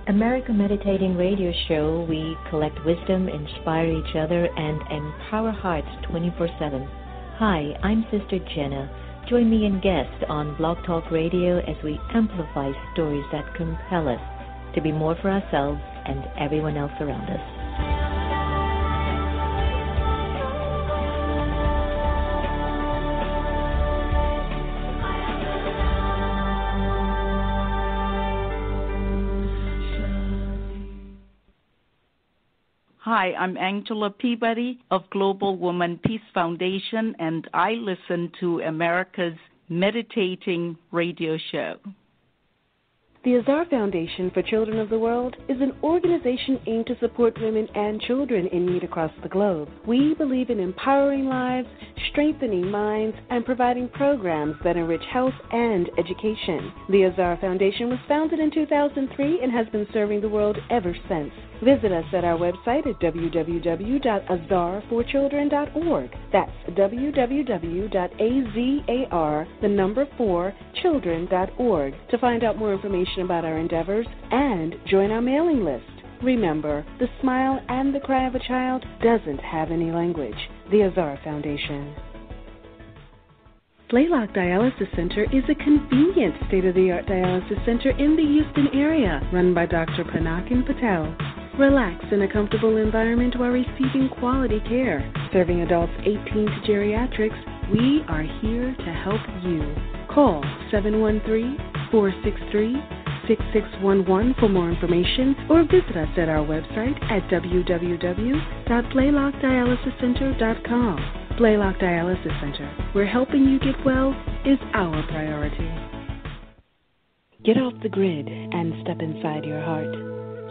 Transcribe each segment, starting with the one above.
America Meditating Radio Show, we collect wisdom, inspire each other, and empower hearts 24/7. Hi, I'm Sister Jenna. Join me and guests on Blog Talk Radio as we amplify stories that compel us to be more for ourselves and everyone else around us. Hi, I'm Angela Peabody of Global Woman Peace Foundation, and I listen to America's Meditating Radio Show. The Azar Foundation for Children of the World is an organization aimed to support women and children in need across the globe. We believe in empowering lives, strengthening minds, and providing programs that enrich health and education. The Azar Foundation was founded in 2003 and has been serving the world ever since. Visit us at our website at www.azar4children.org. That's www.azar4children.org to find out more information about our endeavors and join our mailing list. Remember, the smile and the cry of a child doesn't have any language. The Azar Foundation. Blaylock Dialysis Center is a convenient state-of-the-art dialysis center in the Houston area, run by Dr. Panakin Patel. Relax in a comfortable environment while receiving quality care. Serving adults 18 to geriatrics, we are here to help you. Call 713-463-6611 for more information or visit us at our website at www.blaylockdialysiscenter.com. Blaylock Dialysis Center, where helping you get well is our priority. Get off the grid and step inside your heart.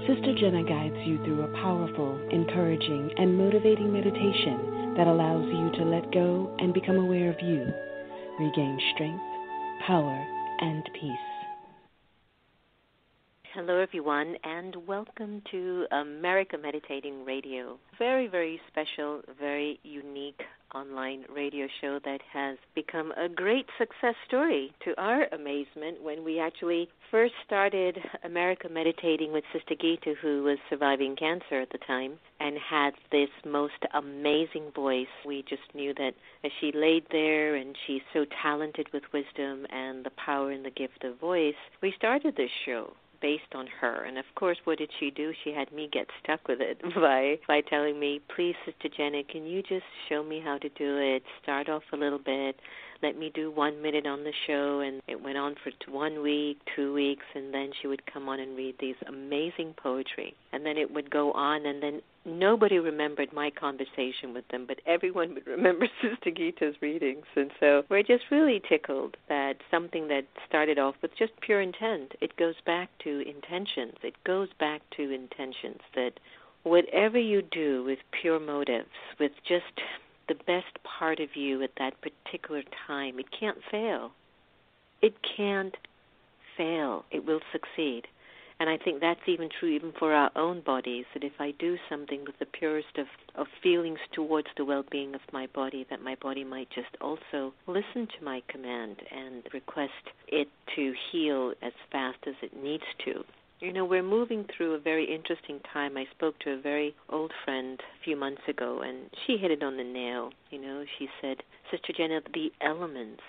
Sister Jenna guides you through a powerful, encouraging, and motivating meditation that allows you to let go and become aware of you, regain strength, power, and peace. Hello, everyone, and welcome to America Meditating Radio. Very, very special, very unique online radio show that has become a great success story to our amazement when we actually first started America Meditating with Sister Geeta, who was surviving cancer at the time and had this most amazing voice. We just knew that as she laid there and she's so talented with wisdom and the power and the gift of voice, we started this show based on her. And of course, what did she do? She had me get stuck with it by telling me, please, Sister Jenna, can you just show me how to do it? Start off a little bit. Let me do 1 minute on the show. And it went on for 1 week, 2 weeks, and then she would come on and read these amazing poetry. And then it would go on, and then nobody remembered my conversation with them, but everyone would remember Sister Geeta's readings. And so we're just really tickled that something that started off with just pure intent, it goes back to intentions. It goes back to intentions, that whatever you do with pure motives, with just the best part of you at that particular time, it can't fail. It can't fail. It will succeed. And I think that's even true even for our own bodies, that if I do something with the purest of feelings towards the well-being of my body, that my body might just also listen to my command and request it to heal as fast as it needs to. You know, we're moving through a very interesting time. I spoke to a very old friend a few months ago, and she hit it on the nail. You know, she said, Sister Jenna, the elements,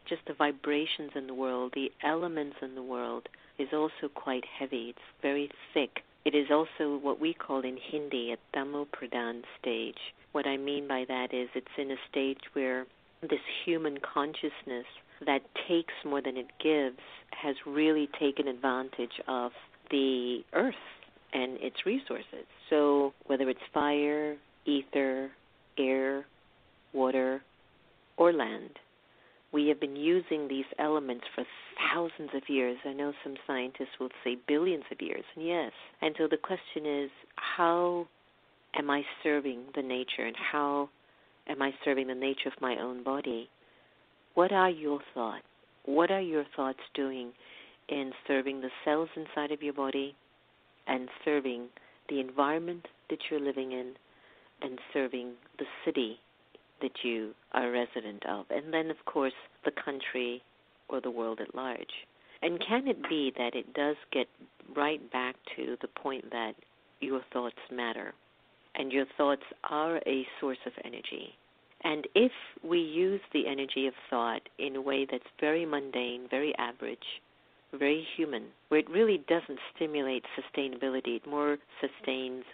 just the vibrations in the world, the elements in the world is also quite heavy. It's very thick. It is also what we call in Hindi a Tamo-Pradhan stage. What I mean by that is it's in a stage where this human consciousness that takes more than it gives has really taken advantage of the earth and its resources. So whether it's fire, ether, air, water, or land, we have been using these elements for thousands of years. I know some scientists will say billions of years, and yes. And so the question is, how am I serving the nature, and how am I serving the nature of my own body? What are your thoughts? What are your thoughts doing in serving the cells inside of your body and serving the environment that you're living in and serving the city that you are a resident of, and then, of course, the country or the world at large? And can it be that it does get right back to the point that your thoughts matter, and your thoughts are a source of energy. And if we use the energy of thought in a way that's very mundane, very average, very human, where it really doesn't stimulate sustainability, it more sustains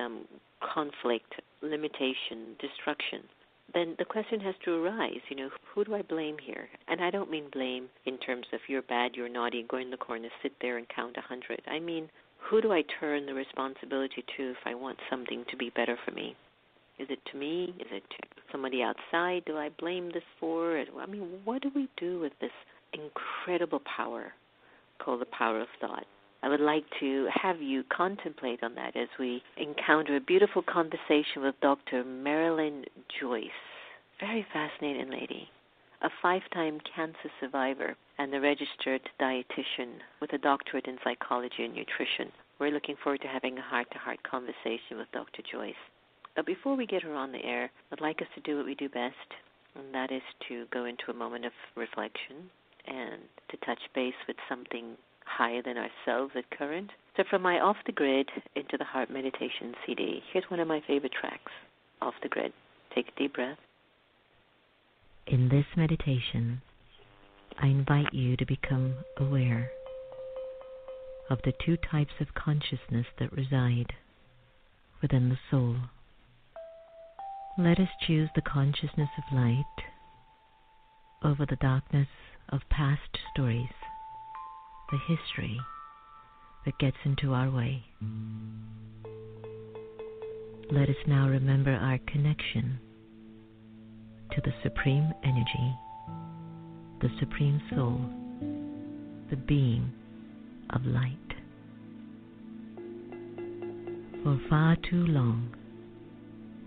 conflict, limitation, destruction, then the question has to arise, who do I blame here? And I don't mean blame in terms of you're bad, you're naughty, go in the corner, sit there and count 100. I mean, who do I turn the responsibility to if I want something to be better for me? Is it to me? Is it to somebody outside? Do I blame this for? I mean, what do we do with this incredible power called the power of thought? I would like to have you contemplate on that as we encounter a beautiful conversation with Dr. Marilyn-Joyce. Very fascinating lady, a 5-time cancer survivor and a registered dietitian with a doctorate in psychology and nutrition. We're looking forward to having a heart-to-heart conversation with Dr. Joyce. But before we get her on the air, I'd like us to do what we do best, and that is to go into a moment of reflection and to touch base with something higher than ourselves at current. So from my Off the Grid into the Heart Meditation CD, here's one of my favorite tracks, Off the Grid. Take a deep breath. In this meditation, I invite you to become aware of the 2 types of consciousness that reside within the soul. Let us choose the consciousness of light over the darkness of past stories, the history that gets into our way. Let us now remember our connection to the Supreme Energy, the Supreme Soul, the being of light. For far too long,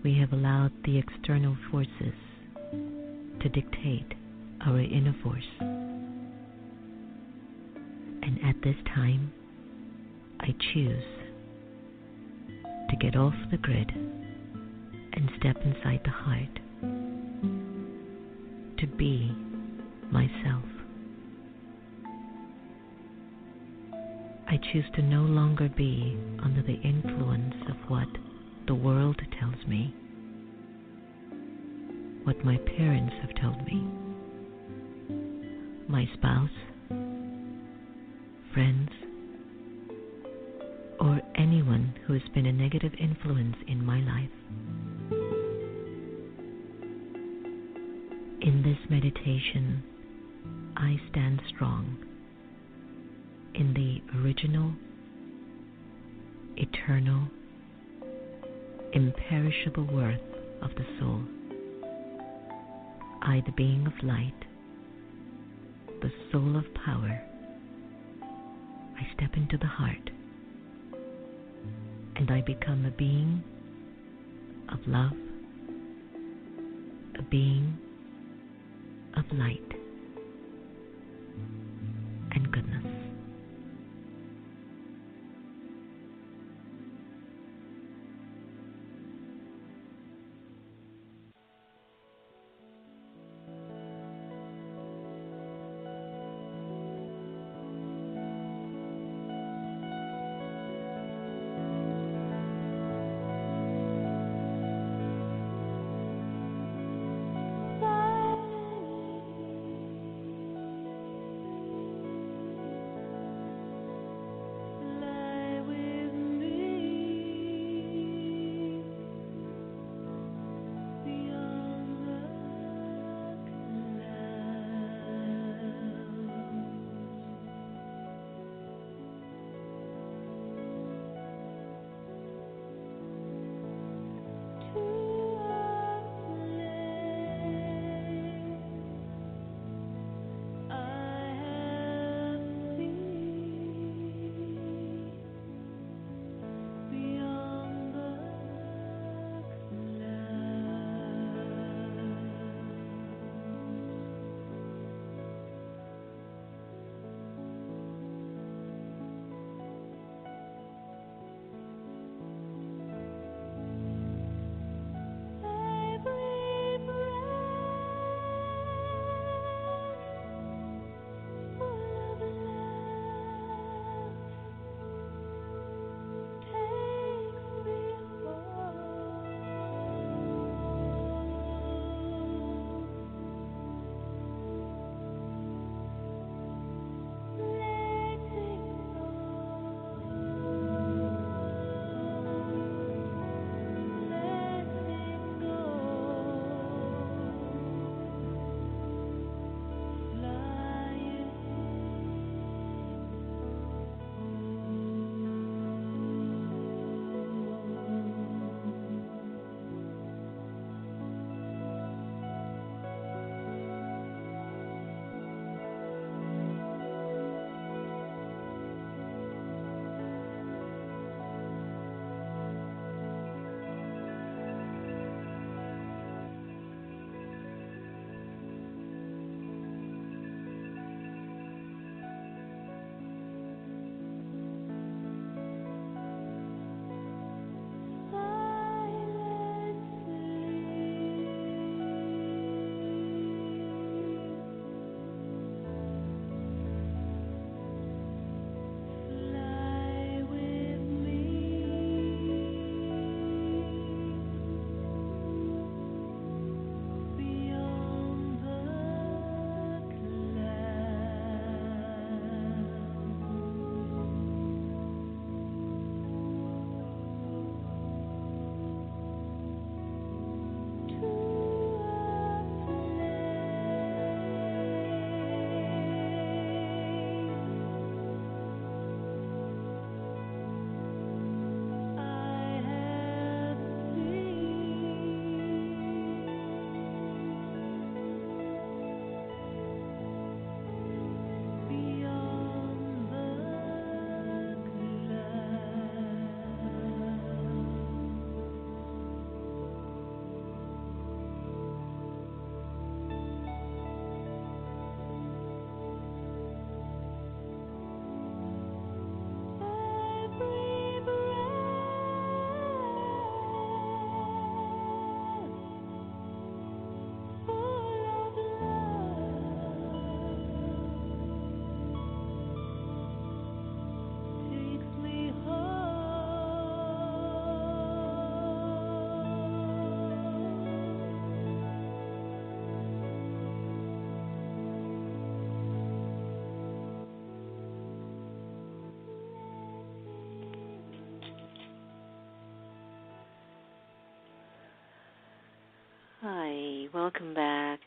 we have allowed the external forces to dictate our inner force. And at this time, I choose to get off the grid and step inside the heart, to be myself. I choose to no longer be under the influence of what the world tells me, what my parents have told me, my spouse, friends, or anyone who has been a negative influence in my life. In this meditation, I stand strong in the original, eternal, imperishable worth of the soul. I, the being of light, the soul of power, I step into the heart and I become a being of love, a being of light and goodness. Hi, welcome back.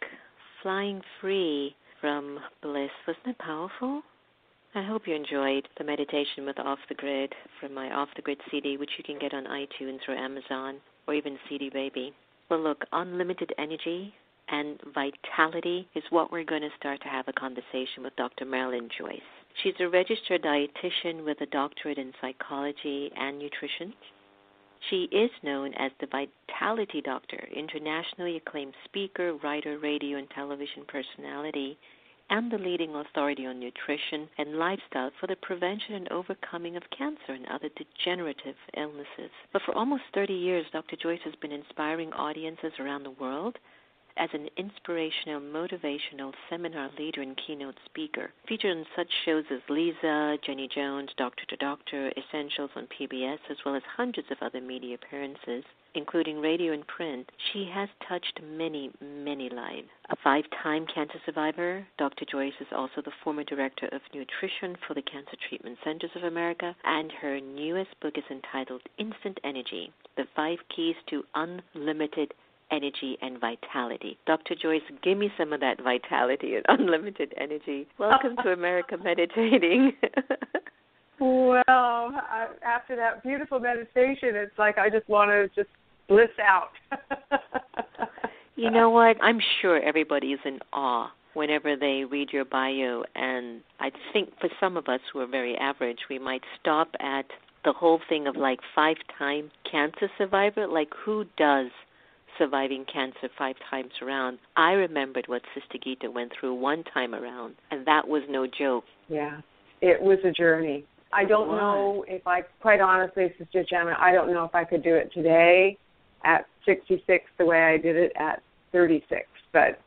Flying free from bliss. Wasn't it powerful? I hope you enjoyed the meditation with Off the Grid from my Off the Grid CD, which you can get on iTunes or Amazon or even CD Baby. Well, look, unlimited energy and vitality is what we're going to start to have a conversation with Dr. Marilyn-Joyce. She's a registered dietitian with a doctorate in psychology and nutrition. She is known as the Vitality Doctor, internationally acclaimed speaker, writer, radio, and television personality, and the leading authority on nutrition and lifestyle for the prevention and overcoming of cancer and other degenerative illnesses. But for almost 30 years, Dr. Joyce has been inspiring audiences around the world as an inspirational, motivational seminar leader and keynote speaker, featured on such shows as Leeza, Jenny Jones, Doctor to Doctor, Essentials on PBS, as well as hundreds of other media appearances, including radio and print. She has touched many, many lives. A 5-time cancer survivor, Dr. Joyce is also the former director of nutrition for the Cancer Treatment Centers of America, and her newest book is entitled Instant Energy, The 5 Keys to Unlimited Energy and Vitality. Dr. Joyce, give me some of that vitality and unlimited energy. Welcome to America Meditating. Well, after that beautiful meditation, it's like I just want to just bliss out. You know what? I'm sure everybody is in awe whenever they read your bio, and I think for some of us who are very average, we might stop at the whole thing of like 5-time cancer survivor. Like, who does surviving cancer 5 times around? I remembered what Sister Gita went through 1 time around, and that was no joke. Yeah, it was a journey. I don't know if I, quite honestly, Sister Jenna, I don't know if I could do it today at 66 the way I did it at 36. But,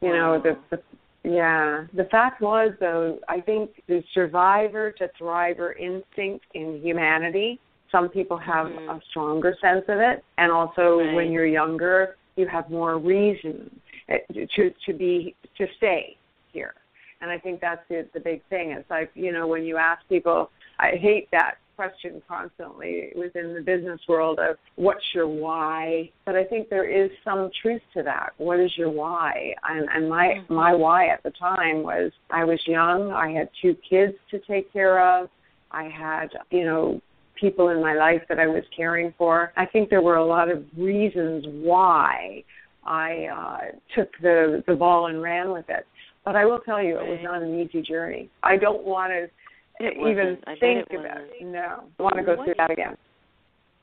you know, the fact was, though, I think the survivor to thriver instinct in humanity, some people have a stronger sense of it, and also when you're younger, you have more reason to stay here. And I think that's the big thing. It's like, you know, when you ask people, I hate that question constantly within the business world of what's your why, but I think there is some truth to that. What is your why? And my why at the time was I was young, I had 2 kids to take care of, I had, you know, people in my life that I was caring for. I think there were a lot of reasons why I took the ball and ran with it. But I will tell you, it was not an easy journey. I don't want to even think about it. No, I want to go through that again.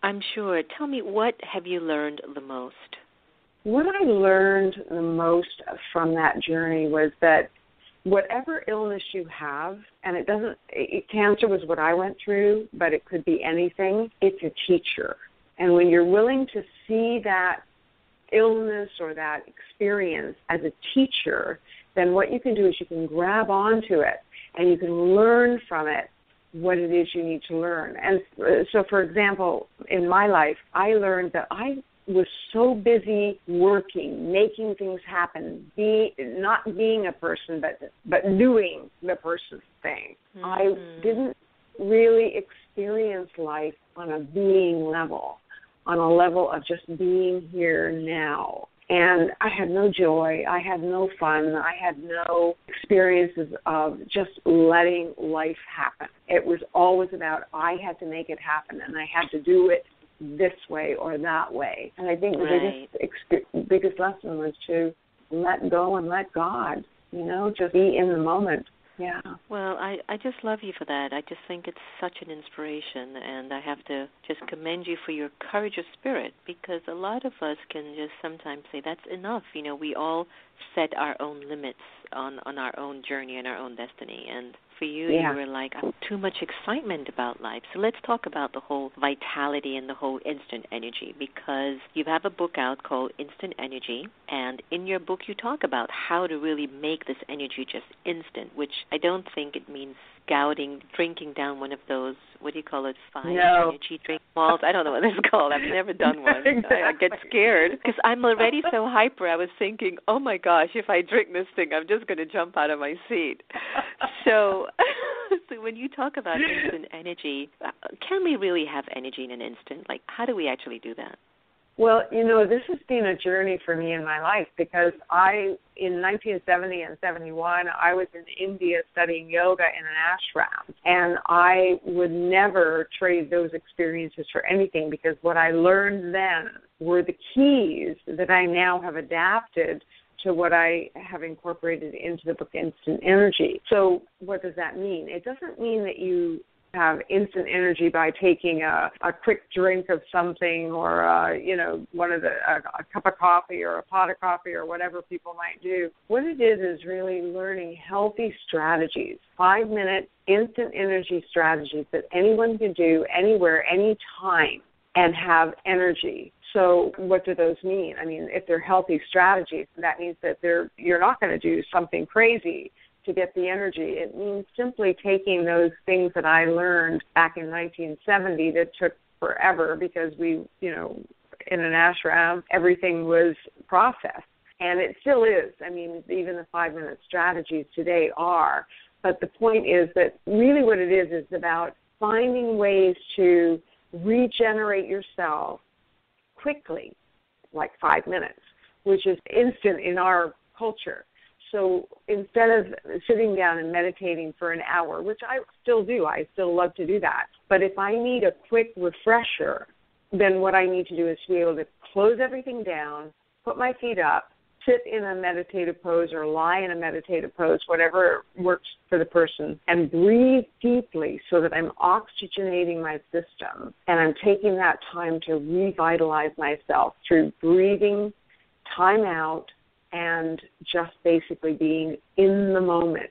I'm sure. Tell me, what have you learned the most? What I learned the most from that journey was that whatever illness you have, and cancer was what I went through, but it could be anything, it's a teacher. And when you're willing to see that illness or that experience as a teacher, then what you can do is you can grab onto it and you can learn from it what it is you need to learn. And so, for example, in my life, I learned that I was so busy working, making things happen, not being a person, but doing the person's thing. Mm-hmm. I didn't really experience life on a being level, on a level of just being here now. And I had no joy, I had no fun, I had no experiences of just letting life happen. It was always about I had to make it happen, and I had to do it this way or that way. And I think the biggest lesson was to let go and let God, you know, just be in the moment. Yeah. Well, I just love you for that. I just think it's such an inspiration, and I have to just commend you for your courage of spirit, because a lot of us can just sometimes say that's enough. You know, we all set our own limits on our own journey and our own destiny, and for you, you were like, I'm too much excitement about life. So let's talk about the whole vitality and the whole instant energy, because you have a book out called Instant Energy, and in your book you talk about how to really make this energy just instant, which I don't think it means drinking down one of those, what do you call it, 5 energy drink malls? I don't know what it's called. I've never done one. Exactly. I get scared because I'm already so hyper. I was thinking, oh my gosh, if I drink this thing, I'm just going to jump out of my seat. So when you talk about instant energy, can we really have energy in an instant? Like, how do we actually do that? Well, this has been a journey for me in my life because in 1970 and 71, I was in India studying yoga in an ashram, and I would never trade those experiences for anything because what I learned then were the keys that I now have adapted to what I have incorporated into the book Instant Energy. So what does that mean? It doesn't mean that you have instant energy by taking a quick drink of something or a cup of coffee or a pot of coffee or whatever people might do. What it is really learning healthy strategies, 5-minute instant energy strategies that anyone can do anywhere, anytime, and have energy. So what do those mean? I mean, if they're healthy strategies, that means that you're not going to do something crazy to get the energy. It means simply taking those things that I learned back in 1970 that took forever because in an ashram, everything was processed. And it still is. I mean, even the 5-minute strategies today are. But the point is that really what it is about finding ways to regenerate yourself quickly, like 5 minutes, which is instant in our culture. So instead of sitting down and meditating for an hour, which I still do, I still love to do that, but if I need a quick refresher, then what I need to do is to be able to close everything down, put my feet up, sit in a meditative pose or lie in a meditative pose, whatever works for the person, and breathe deeply so that I'm oxygenating my system, and I'm taking that time to revitalize myself through breathing, time out, and just basically being in the moment,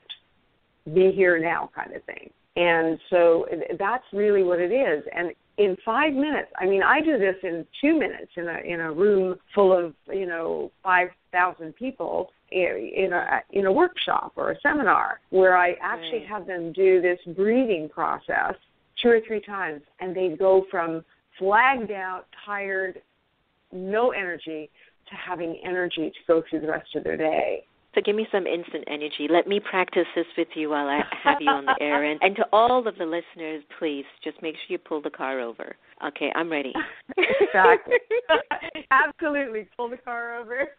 be here now kind of thing. And so that's really what it is. And in 5 minutes, I mean, I do this in 2 minutes in a room full of 5,000 people in a workshop or a seminar where I actually have them do this breathing process 2 or 3 times, and they go from flagged out, tired, no energy, to having energy to go through the rest of their day. So give me some instant energy. Let me practice this with you while I have you on the air. And to all of the listeners, please, just make sure you pull the car over. Okay, I'm ready. Exactly. Absolutely. Pull the car over.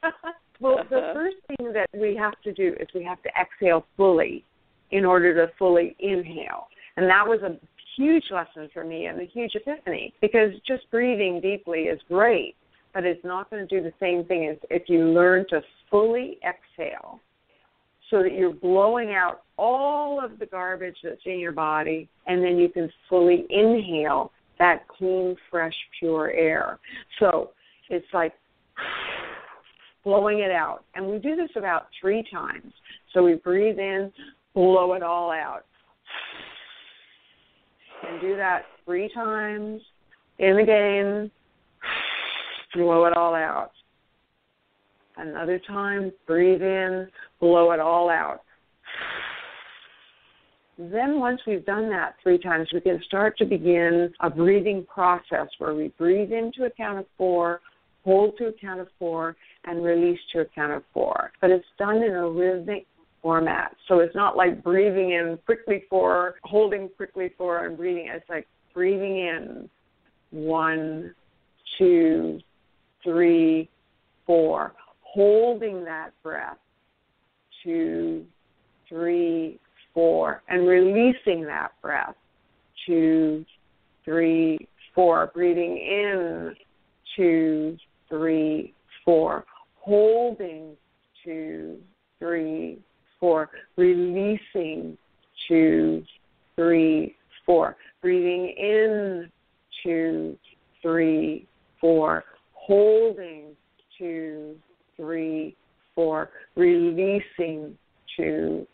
Well, the first thing that we have to do is we have to exhale fully in order to fully inhale. And that was a huge lesson for me and a huge epiphany, because just breathing deeply is great, but it's not going to do the same thing as if you learn to fully exhale so that you're blowing out all of the garbage that's in your body, and then you can fully inhale that clean, fresh, pure air. So it's like blowing it out. And we do this about 3 times. So we breathe in, blow it all out. And do that 3 times. In again, blow it all out. Another time, breathe in, blow it all out. Then once we've done that 3 times, we can start to begin a breathing process where we breathe in to a count of 4, hold to a count of 4, and release to a count of 4. But it's done in a rhythmic format. So it's not like breathing in quickly 4, holding quickly 4, and breathing. It's like breathing in 1, 2, 3, 4. Holding that breath, 2, 3, 4, and releasing that breath, 2, 3, 4. Breathing in, 2, 3, 4. Holding, 2, 3, 4. Releasing, 2, 3, 4. Breathing in, 2, 3, 4. Holding, 2, 3, 4. Releasing, 2,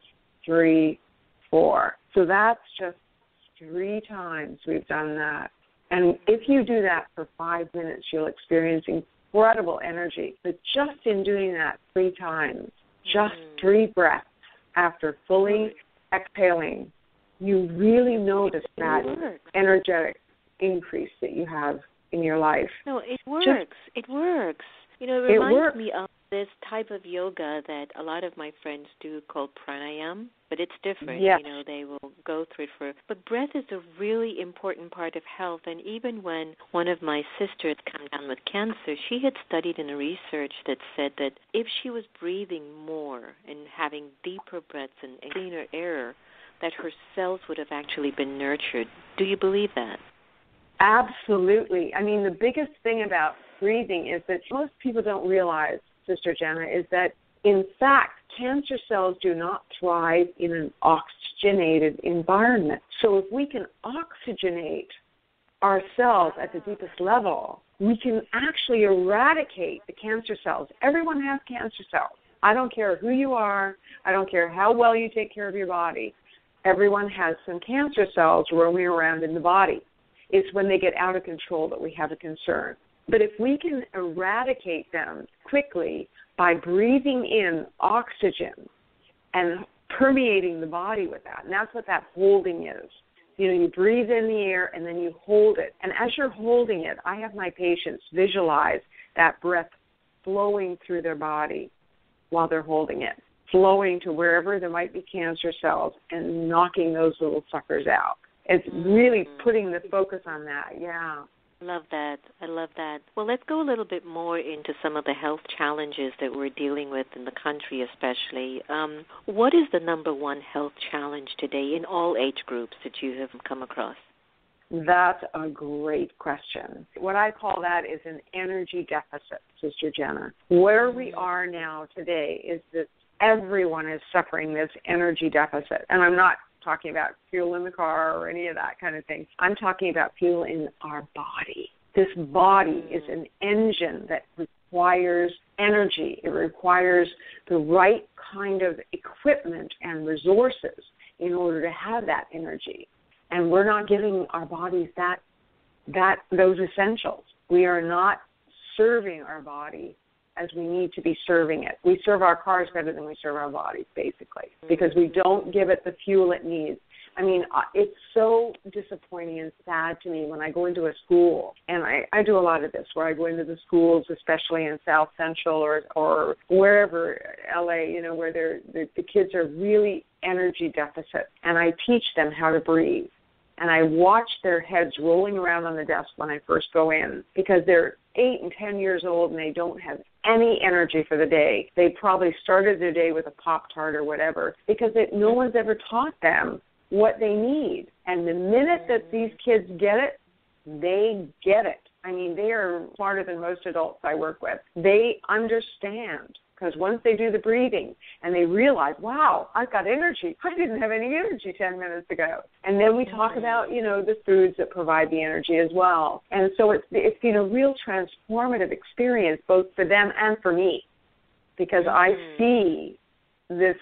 3, 4. So that's just 3 times we've done that. And if you do that for 5 minutes, you'll experience incredible energy. But just in doing that 3 times, just 3 breaths after fully exhaling, you really notice that energetic increase that you have in your life. No, it works. It works. It reminds me of this type of yoga that a lot of my friends do called pranayama, but it's different. Yes. They will go through it but breath is a really important part of health. And even when one of my sisters came down with cancer, she had studied in a research that said that if she was breathing more and having deeper breaths and cleaner air, that her cells would have actually been nurtured. Do you believe that? Absolutely. I mean, the biggest thing about breathing is that most people don't realize, Sister Jenna, is that, in fact, cancer cells do not thrive in an oxygenated environment. So if we can oxygenate our cells at the deepest level, we can actually eradicate the cancer cells. Everyone has cancer cells. I don't care who you are. I don't care how well you take care of your body. Everyone has some cancer cells roaming around in the body. It's when they get out of control that we have a concern. But if we can eradicate them quickly by breathing in oxygen and permeating the body with that, and that's what that holding is. You breathe in the air and then you hold it. And as you're holding it, I have my patients visualize that breath flowing through their body while they're holding it, flowing to wherever there might be cancer cells and knocking those little suckers out. It's really putting the focus on that, yeah. I love that. Well, let's go a little bit more into some of the health challenges that we're dealing with in the country especially. What is the number one health challenge today in all age groups that you have come across? That's a great question. What I call that is an energy deficit, Sister Jenna. Where we are now today is that everyone is suffering this energy deficit. And I'm not talking about fuel in the car or any of that kind of thing. I'm talking about fuel in our body. This body is an engine that requires energy. It requires the right kind of equipment and resources in order to have that energy. And we're not giving our bodies those essentials. We are not serving our body as we need to be serving it. We serve our cars better than we serve our bodies, basically, because we don't give it the fuel it needs. I mean, it's so disappointing and sad to me when I go into a school, and I do a lot of this, where I go into the schools, especially in South Central or wherever, LA, where the kids are really energy deficit, and I teach them how to breathe. And I watch their heads rolling around on the desk when I first go in, because they're 8 and 10 years old and they don't have any energy for the day. They probably started their day with a Pop-Tart or whatever, because no one's ever taught them what they need. And the minute that these kids get it, they get it. I mean, they are smarter than most adults I work with. They understand. Because once they do the breathing and they realize, wow, I've got energy. I didn't have any energy 10 minutes ago. And then we talk about, the foods that provide the energy as well. And so it's real transformative experience both for them and for me, because I see this,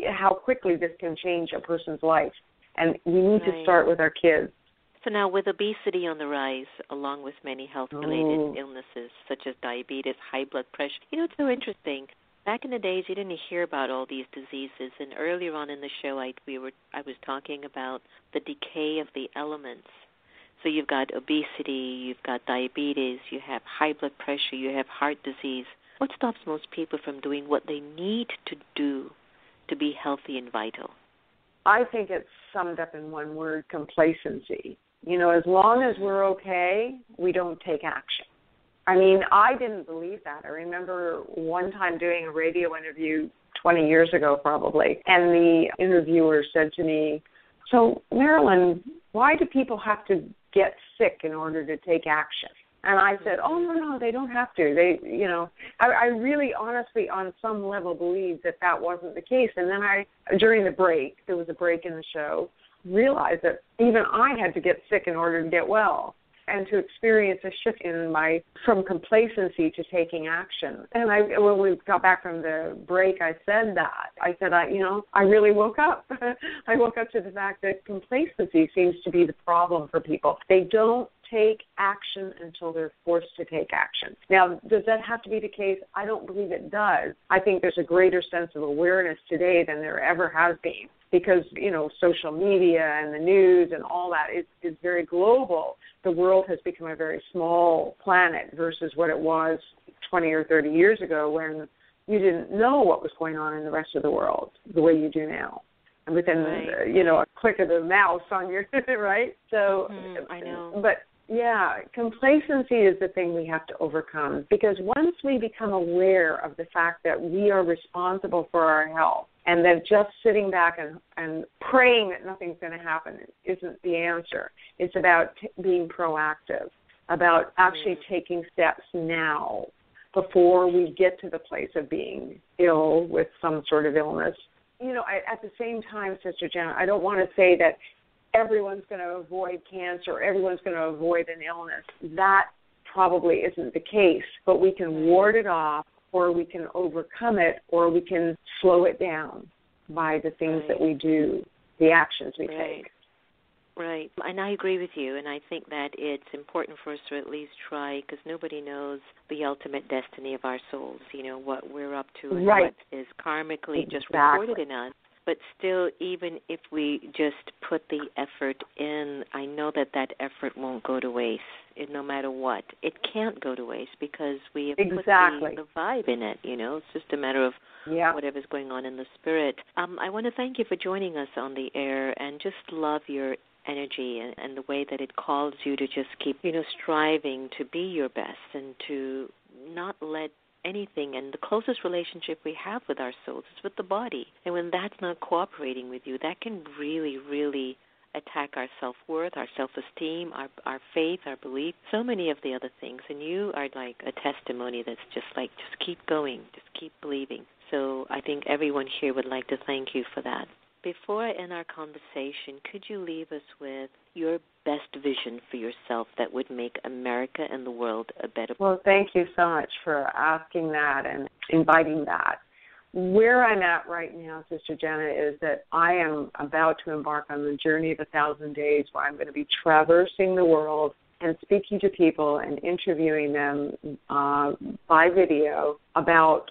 how quickly this can change a person's life. And we need to start with our kids. So now, with obesity on the rise, along with many health-related illnesses such as diabetes, high blood pressure, it's so interesting. Back in the days, you didn't hear about all these diseases, and earlier on in the show, I was talking about the decay of the elements. So you've got obesity, you've got diabetes, you have high blood pressure, you have heart disease. What stops most people from doing what they need to do to be healthy and vital? I think it's summed up in one word: complacency. As long as we're okay, we don't take action. I mean, I didn't believe that. I remember one time doing a radio interview 20 years ago probably, and the interviewer said to me, "So, Marilyn, why do people have to get sick in order to take action?" And I said, "Oh, no, they don't have to. I really honestly on some level believed that wasn't the case. And then during the break, there was a break in the show, realized that even I had to get sick in order to get well, and to experience a shift from complacency to taking action. And when we got back from the break, I said that. I said, I really woke up. I woke up to the fact that complacency seems to be the problem for people. They don't take action until they're forced to take action. Now, does that have to be the case? I don't believe it does. I think there's a greater sense of awareness today than there ever has been, because, social media and the news and all that is very global. The world has become a very small planet versus what it was 20 or 30 years ago when you didn't know what was going on in the rest of the world the way you do now. And within, a click of the mouse on your, right? So, I know. But, yeah, complacency is the thing we have to overcome, because once we become aware of the fact that we are responsible for our health, and that just sitting back and praying that nothing's going to happen isn't the answer. It's about being proactive, about actually taking steps now before we get to the place of being ill with some sort of illness. At the same time, Sister Jenna, I don't want to say that everyone's going to avoid cancer, everyone's going to avoid an illness. That probably isn't the case, but we can ward it off, or we can overcome it, or we can slow it down by the things that we do, the actions we take. Right. And I agree with you, and I think that it's important for us to at least try, because nobody knows the ultimate destiny of our souls, what we're up to and what is karmically just recorded in us. But still, even if we just put the effort in, I know that effort won't go to waste, no matter what. It can't go to waste because we have put the vibe in it, It's just a matter of whatever's going on in the spirit. I want to thank you for joining us on the air, and just love your energy and the way that it calls you to just keep, striving to be your best and to not let anything, and the closest relationship we have with our souls is with the body. And when that's not cooperating with you, that can really, really attack our self-worth, our self-esteem, our faith, our belief, so many of the other things. And you are like a testimony that's just keep going, just keep believing. So I think everyone here would like to thank you for that. Before I end our conversation, could you leave us with your best vision for yourself that would make America and the world a better place? Well, thank you so much for asking that and inviting that. Where I'm at right now, Sister Jenna, is that I am about to embark on the journey of 1,000 days, where I'm going to be traversing the world and speaking to people and interviewing them by video about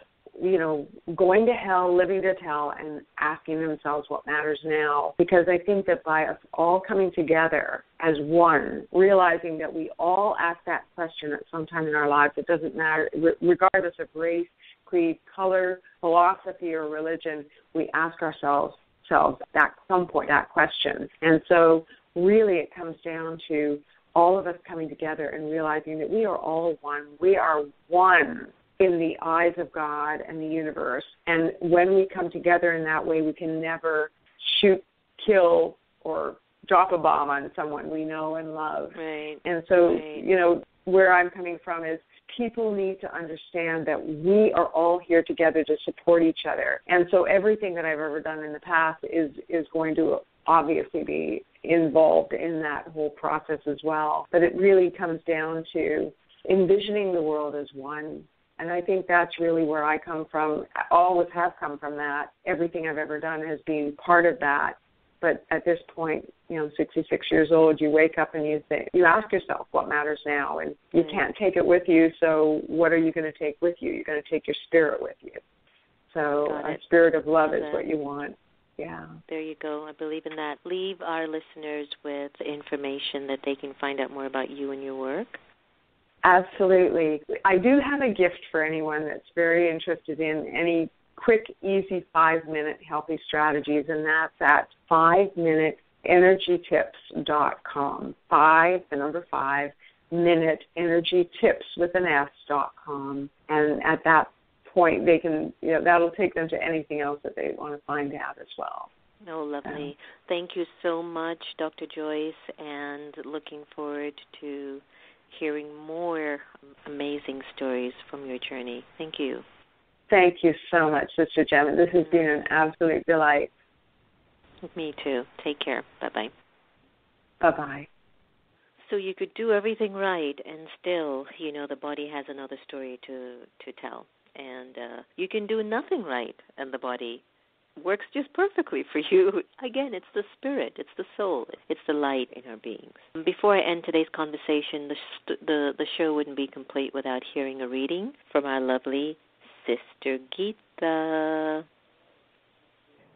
going to hell, living to tell, and asking themselves what matters now. Because I think that by us all coming together as one, realizing that we all ask that question at some time in our lives, it doesn't matter, regardless of race, creed, color, philosophy, or religion, we ask ourselves at some point that question. And so really it comes down to all of us coming together and realizing that we are all one. We are one in the eyes of God and the universe. And when we come together in that way, we can never shoot, kill, or drop a bomb on someone we know and love. Right. And so, where I'm coming from is people need to understand that we are all here together to support each other. And so everything that I've ever done in the past is going to obviously be involved in that whole process as well. But it really comes down to envisioning the world as one. And I think that's really where I come from. I always have come from that. Everything I've ever done has been part of that. But at this point, 66 years old, you wake up and you ask yourself what matters now, and you can't take it with you. So what are you going to take with you? You're going to take your spirit with you. So a spirit of love is what you want. Yeah. There you go. I believe in that. Leave our listeners with information that they can find out more about you and your work. Absolutely. I do have a gift for anyone that's very interested in any quick, easy 5-minute healthy strategies, and that's at 5minuteenergytips.com. 5-minute-energytips.com. And at that point, they can, that'll take them to anything else that they want to find out as well. Oh, lovely. Thank you so much, Dr. Joyce, and looking forward to hearing more amazing stories from your journey. Thank you. Thank you so much, Sister Jenna. This has been an absolute delight. Me too. Take care. Bye-bye. Bye-bye. So you could do everything right, and still, the body has another story to tell. And you can do nothing right, and the body works just perfectly for you. Again, it's the spirit, it's the soul, it's the light in our beings. Before I end today's conversation, the show wouldn't be complete without hearing a reading from our lovely Sister Geeta.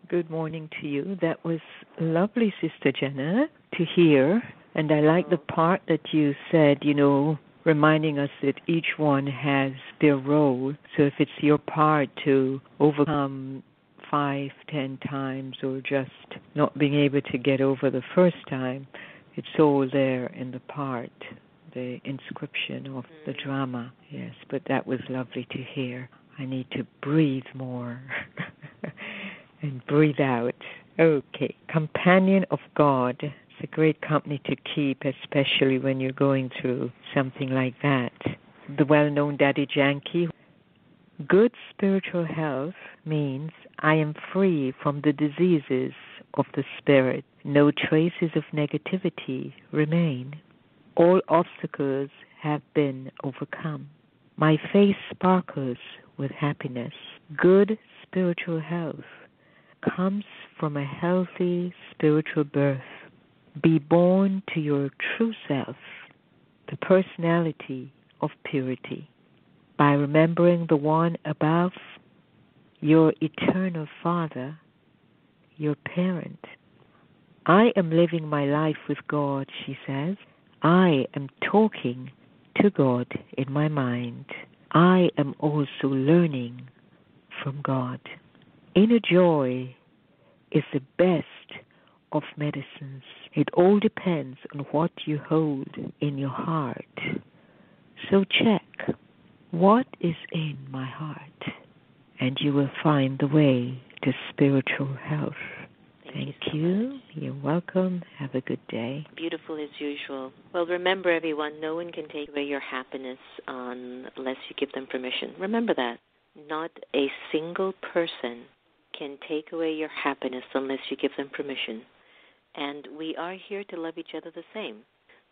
Good morning to you. That was lovely, Sister Jenna, to hear. And I like the part that you said, reminding us that each one has their role. So if it's your part to overcome 5, 10 times, or just not being able to get over the first time, it's all there in the part, the inscription of the drama. Yes, but that was lovely to hear. I need to breathe more and breathe out. Okay, companion of God. It's a great company to keep, especially when you're going through something like that. The well-known Daddy Yankee. Good spiritual health means I am free from the diseases of the spirit. No traces of negativity remain. All obstacles have been overcome. My face sparkles with happiness. Good spiritual health comes from a healthy spiritual birth. Be born to your true self, the personality of purity. By remembering the one above, your eternal Father, your parent. I am living my life with God, she says. I am talking to God in my mind. I am also learning from God. Inner joy is the best of medicines. It all depends on what you hold in your heart. So check, what is in my heart? And you will find the way to spiritual health. Thank you. You're welcome. Have a good day. Beautiful as usual. Well, remember, everyone, no one can take away your happiness unless you give them permission. Remember that. Not a single person can take away your happiness unless you give them permission. And we are here to love each other the same.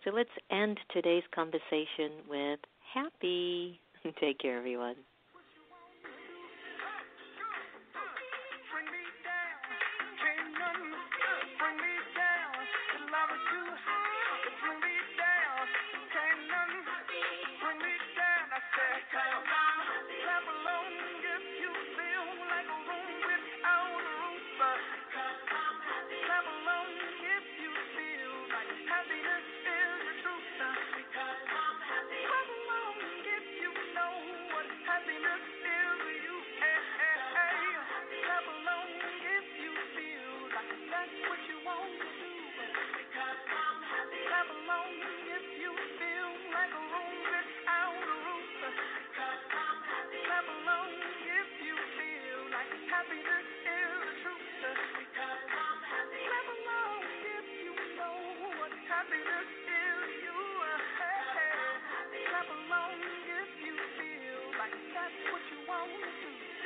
So let's end today's conversation with happy. Take care, everyone. Clap along if you feel like that's what you want to do.